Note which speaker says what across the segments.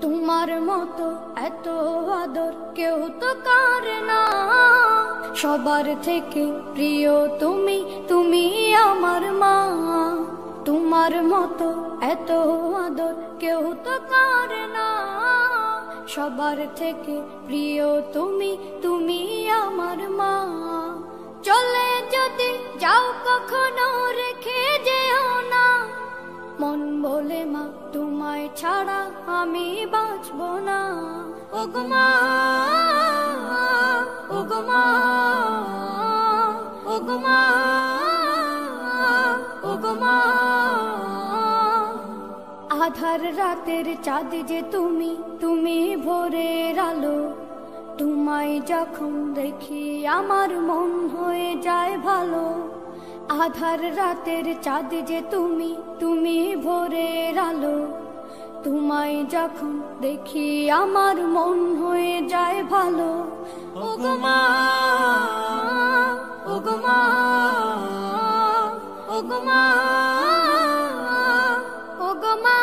Speaker 1: তোমার মতো এত আদর কেউ তো করে না, সবার থেকে প্রিয় তুমি, তুমি আমার মা। তোমার মতো এত আদর কেউ তো করে না, সবার থেকে প্রিয় তুমি, তুমি আমার মা। চলে যদি যাও কখনো রেখে যেও না, মন বলে মা তোমায় ছাড়া আমি বাঁচব না। ওগো মা, ওগো মা, ওগো মা, ওগো মা। আধার রাতের চাঁদ যে তুমি, তুমি ভোরের আলো। তোমায় যখন দেখি আমার মন হয়ে যায় ভালো। আধার রাতের চাঁদ যে তুমি, তুমি ভোরের আলো। তোমায় যখন দেখি আমার মন হয়ে যায় ভালো। ওগো মা, ওগো মা, ওগো মা, ওগো মা।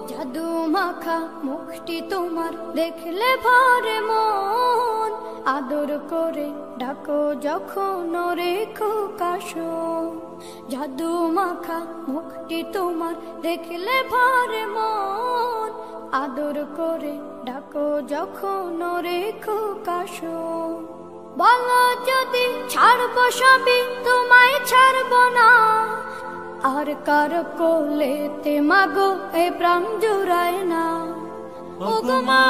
Speaker 1: জাদু মাখা মুখটি তোমার দেখলে ভরে মন, আদর করে ডাকো যখন রেখো কাশো। জাদু মাখা মুখটি তোমার দেখলে ভরে মন, আদর করে ডাকো যখন রেখো কাশো। বলো যদি ছাড়বো সবই তোমায় ছাড়বো না, আর কার কোলেতে মাগো এ প্রাণ জুড়ায় না। ওগো মা,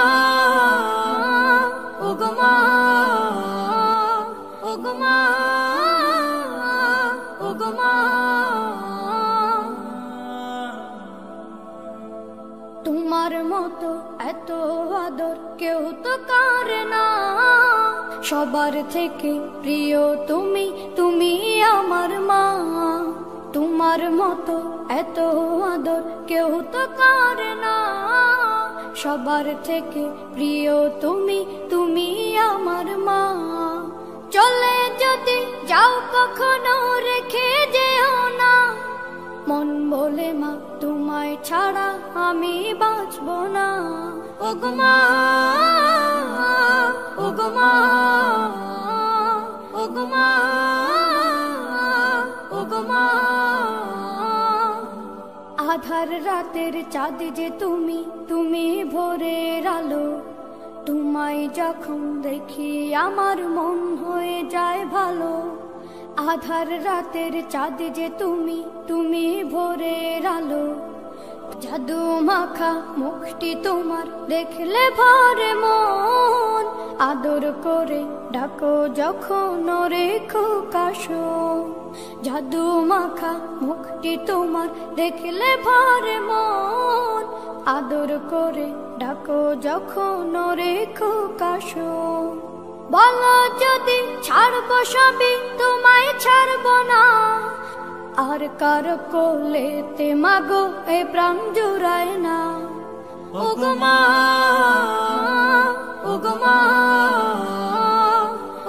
Speaker 1: ওগো মা, ওগো মা, ওগো মা। তোমার মতো এত আদর কেউ তো করে না, সবার থেকে প্রিয় তুমি, তুমি আমার মা। তোমার মতো এত আদর কেউ তো করে না, সবার থেকে প্রিয় তুমি, তুমি আমার মা। চলে যদি যাও কখনো রেখে যেও না, মন বলে মা তোমায় ছাড়া আমি বাঁচব না। ওগো মা, ওগো মা, ওগো মা, ওগো মা। আধার রাতের চাঁদ যে তুমি, তুমি ভোরের আলো। তোমায় যখন দেখি আমার মন হয়ে যায় ভালো। আধার রাতের চাঁদ যে তুমি, তুমি ভোরের আলো। জাদু মাখা মুখটি তোমার দেখলে ভরে মন, আদর করে ডাকো যখন রেখো কাশো। জাদু মাখা মুখটি তোমার দেখলে ভরে মন, আদর করে ডাকো যখন রেখো কাশো। বলো যদি ছাড়বো সবই তোমায় ছাড়বো না, আর কার কোলেতে মাগো এ প্রাণ জুড়ায় না। ওগো মা, ওগো মা,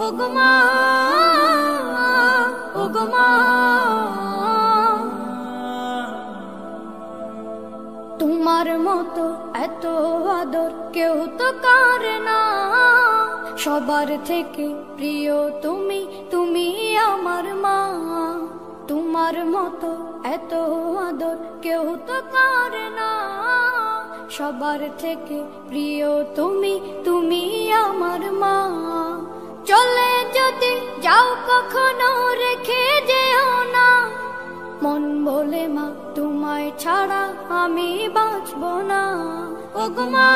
Speaker 1: ওগো মা, ওগো মা। তোমার মতো এত আদর কেউ তো করে না, সবার থেকে প্রিয় তুমি, তুমি আমার মা। তোমার মতো এত আদর কেউ তো করে না, সবার থেকে প্রিয় তুমি, তুমি আমার মা। চলে যদি যাও কখনো রেখে যেও না, মন বলে মা তোমায় ছাড়া আমি বাঁচব না। ওগো মা।